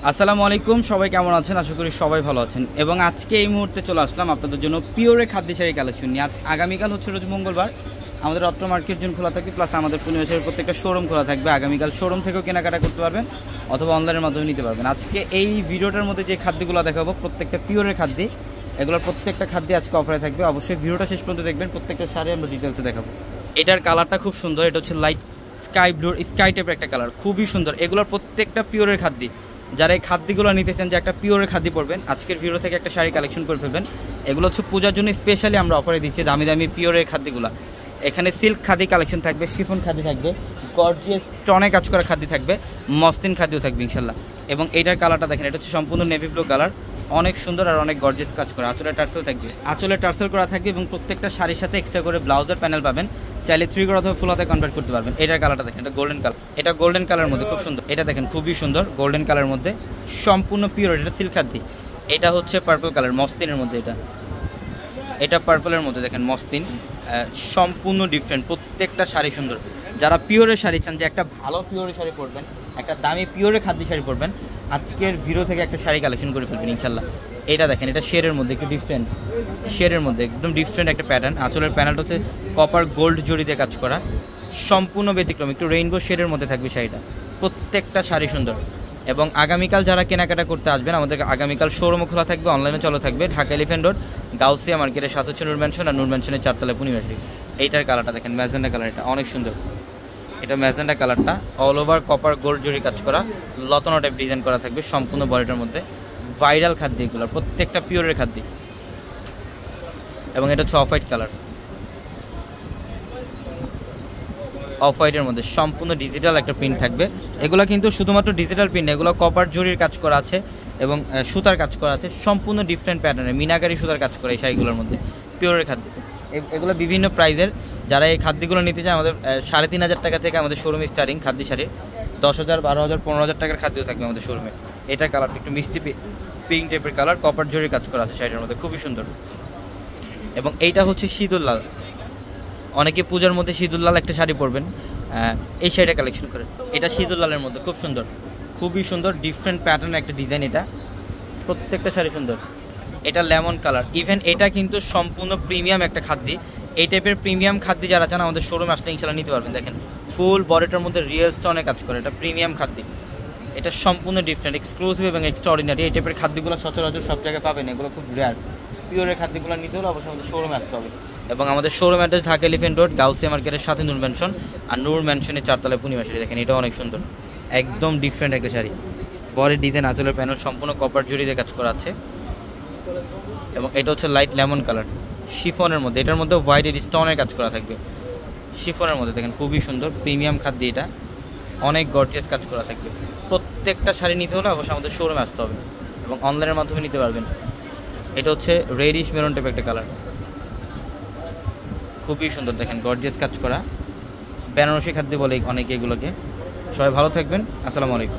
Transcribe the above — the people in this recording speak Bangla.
আসসালামু আলাইকুম, সবাই কেমন আছেন? আশা করি সবাই ভালো আছেন। এবং আজকে এই মুহূর্তে চলে আসলাম আপনাদের জন্য পিওরে খাদ্য শাড়ি কালেকশন নিয়ে। আগামীকাল হচ্ছে রোজ মঙ্গলবার, আমাদের রত্ন মার্কেট জোন খোলা থাকবে, প্লাস আমাদের পূর্ণিমাসের প্রত্যেকটা শোরুম খোলা থাকবে। আগামীকাল শোরুম থেকেও কেনাকাটা করতে পারবেন অথবা অনলাইনের মাধ্যমে নিতে পারবেন। আজকে এই ভিডিওটার মধ্যে যে খাদ্যগুলো দেখাবো প্রত্যেকটা পিওরের খাদ্য, এগুলোর প্রত্যেকটা খাদ্য আজকে অফারে থাকবে। অবশ্যই ভিডিওটা শেষ পর্যন্ত দেখবেন, প্রত্যেকটা শাড়ি আমরা ডিটেলসে দেখাবো। এটার কালারটা খুব সুন্দর, এটা হচ্ছে লাইট স্কাই ব্লু, স্কাই টাইপের একটা কালার, খুবই সুন্দর। এগুলোর প্রত্যেকটা পিওরের খাদ্য। যারা এই খাদ্যগুলো নিতে চান যে একটা পিওরের খাদ্য পড়বেন, আজকের ভিডিও থেকে একটা শাড়ি কালেকশন করে ফেলবেন। এগুলো হচ্ছে পূজার জন্য স্পেশালি আমরা অফারে দিচ্ছি দামি দামি পিওরের খাদ্যগুলো। এখানে সিল্ক খাদি কালেকশন থাকবে, শিফন খাদি থাকবে, গর্জিয়াস টনে কাজ করা খাদ্য থাকবে, মসলিন খাদ্যও থাকবে ইনশাল্লাহ। এবং এইটার কালারটা দেখেন, এটা হচ্ছে সম্পূর্ণ নেভি ব্লু কালার, অনেক সুন্দর আর অনেক গর্জিয়াস কাজ করা। আঁচলে টার্সেল থাকবে, আঁচলে টার্সেল করা থাকবে এবং প্রত্যেকটা শাড়ির সাথে এক্সট্রা করে ব্লাউজের প্যানেল পাবেন। চাইলে 3 করে অথবা ফুল হাতে কনভার্ট করতে পারবেন। এটার কালারটা দেখেন, এটা গোল্ডেন কালার, এটা গোল্ডেন কালারের মধ্যে খুব সুন্দর। এটা দেখেন খুবই সুন্দর গোল্ডেন কালারের মধ্যে, সম্পূর্ণ পিওর, এটা সিল্ক খাদ্য। এটা হচ্ছে পার্পল কালার, মসলিনের মধ্যে, এটা পার্পলের মধ্যে দেখেন মসলিন, সম্পূর্ণ ডিফারেন্ট। প্রত্যেকটা শাড়ি সুন্দর। যারা পিওরের শাড়ি চান যে একটা ভালো পিওরের শাড়ি পরবেন, একটা দামি পিওরের খাদ্য শাড়ি পরবেন, আজকের ভিডিও থেকে একটা শাড়ি কালেকশন করে ফেলবেন ইনশাল্লাহ। এটা দেখেন, এটা শেরের মধ্যে একটু ডিফারেন্ট, শেরের মধ্যে একদম ডিফারেন্ট একটা প্যাটার্ন। আঁচলের প্যানেলটা হচ্ছে কপার গোল্ড জড়িতে কাজ করা, সম্পূর্ণ ব্যতিক্রম, একটু রেইনবো শেডের মধ্যে থাকবে শাড়িটা। প্রত্যেকটা শাড়ি সুন্দর। এবং আগামীকাল যারা কেনাকাটা করতে আসবেন, আমাদের আগামীকাল শোরুমও খোলা থাকবে, অনলাইনে চালু থাকবে। ঢাকা এলিফ্যান্ট রোড, গাউসিয়া মার্কেটের সাথে হচ্ছে নূর ম্যানশন, আর নূর ম্যানশনের 4 তলায় পূর্ণিমাশী। এইটার কালারটা দেখেন, ম্যাজেন্ডা কালার, এটা অনেক সুন্দর। এটা ম্যাজেন্ডা কালারটা অল ওভার কপার গোল্ড জড়ি কাজ করা, লতানো টাইপ ডিজাইন করা থাকবে সম্পূর্ণ বডিটার মধ্যে। ভাইরাল খাদ্য এগুলো, প্রত্যেকটা পিওরের খাদ্য। এবং এটা হচ্ছে অফ হোয়াইট কালার, অফ হোয়াইটের মধ্যে সম্পূর্ণ ডিজিটাল একটা প্রিন্ট থাকবে। এগুলো কিন্তু শুধুমাত্র ডিজিটাল প্রিন্ট, এগুলো কপার জরির কাজ করা আছে এবং সুতার কাজ করা আছে, সম্পূর্ণ ডিফারেন্ট প্যাটার্নের মিনাকারি সুতার কাজ করা এই শাড়িগুলোর মধ্যে, পিওরের খাদ্য। এগুলো বিভিন্ন প্রাইজের। যারা এই খাদ্যগুলো নিতে চায়, আমাদের 3,500 টাকা থেকে আমাদের শোরুমে স্টার্টিং খাদ্য শাড়ির, 10,000, 12,000, 15,000 টাকার খাদ্য থাকবে আমাদের শোরুমে। এটার কালারটা একটু মিষ্টি পিঙ্ক টাইপের কালার, কপার জরির কাজ করা আছে শাড়িটার মধ্যে, খুবই সুন্দর। এবং এইটা হচ্ছে সিঁদুর লাল, অনেকে পূজার মধ্যে সিঁদুর লাল একটা শাড়ি পরবেন, এই শাড়িটা কালেকশন করে। এটা সিঁদুর লালের মধ্যে খুব সুন্দর, খুবই সুন্দর, ডিফারেন্ট প্যাটার্নের একটা ডিজাইন। এটা প্রত্যেকটা শাড়ি সুন্দর। এটা লেমন কালার, ইভেন এটা কিন্তু সম্পূর্ণ প্রিমিয়াম একটা খাদ্য। এই টাইপের প্রিমিয়াম খাদ্য যারা চান আমাদের শোরুমে আসলে ইনশাল্লাহ নিতে পারবেন। দেখেন ফুল বডিটার মধ্যে রিয়েল স্টোনে কাজ করে, এটা প্রিমিয়াম খাদ্য। এটা সম্পূর্ণ ডিফারেন্ট, এক্সক্লুসিভ এবং এক্সট্রা অর্ডিনারি। এই টাইপের খাদ্যগুলো সচরাচর সব জায়গায় পাবেন, এগুলো খুব রেয়ার। পিওরের খাদ্যগুলো নিতে হলে অবশ্যই আমাদের শোরুমে আসতে হবে। এবং আমাদের showroom address Dhaka elephant road, Gausia মার্কেটের সাথে নূর ম্যানশন, আর নূর ম্যানশনের 4 তলায় পূর্ণিমাশী। দেখেন এটা অনেক সুন্দর, একদম ডিফারেন্ট একটা শাড়ি। বডির ডিজাইন, আঁচলের প্যানেল সম্পূর্ণ কপার জড়িতে কাজ করা আছে। এবং এটা হচ্ছে লাইট লেমন কালার, শিফনের মধ্যে, এটার মধ্যে হোয়াইট স্টোনের কাজ করা থাকবে শিফনের মধ্যে। দেখেন খুবই সুন্দর প্রিমিয়াম খাদ্য, এটা অনেক গর্জিয়াস কাজ করা থাকবে। প্রত্যেকটা শাড়ি নিতে হলে অবশ্যই আমাদের শোরুমে আসতে হবে এবং অনলাইনের মাধ্যমে নিতে পারবেন। এটা হচ্ছে রেডিশ মেরুন টাইপ একটা কালার, খুবই সুন্দর। দেখেন গর্জিয়াস কাজ করা, বেনারসি খাদ্য বলে অনেকে এগুলোকে। সবাই ভালো থাকবেন, আসসালামু আলাইকুম।